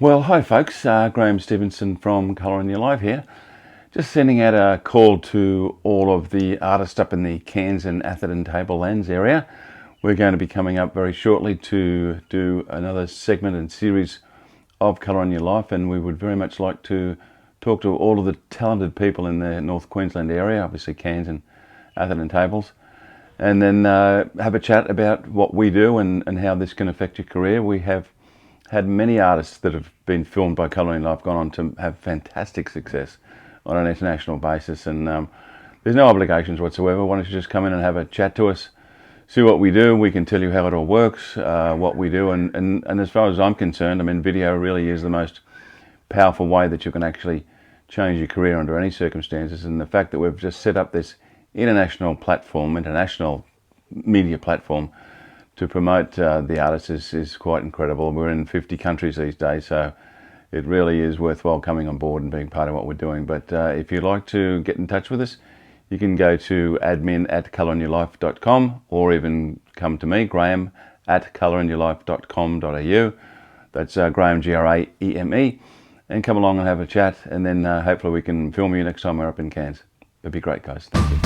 Well, hi folks, Graham Stevenson from Colour in Your Life here. Just sending out a call to all of the artists up in the Cairns and Atherton Tablelands area. We're going to be coming up very shortly to do another segment and series of Colour in Your Life, and we would very much like to talk to all of the talented people in the North Queensland area, obviously Cairns and Atherton Tables, and then have a chat about what we do and how this can affect your career. We have had many artists that have been filmed by Colour in Your Life gone on to have fantastic success on an international basis, and there's no obligations whatsoever. Why don't you just come in and have a chat to us, see what we do. We can tell you how it all works, what we do, and as far as I'm concerned, I mean, video really is the most powerful way that you can actually change your career under any circumstances, and the fact that we've just set up this international media platform to promote the artists is quite incredible. We're in 50 countries these days, so it really is worthwhile coming on board and being part of what we're doing. But if you'd like to get in touch with us, you can go to admin@colorinyourlife.com, or even come to me, graham@colorinyourlife.com.au. That's Graham, Graeme, and come along and have a chat, and then hopefully we can film you next time we're up in Cairns. It'd be great, guys. Thank you.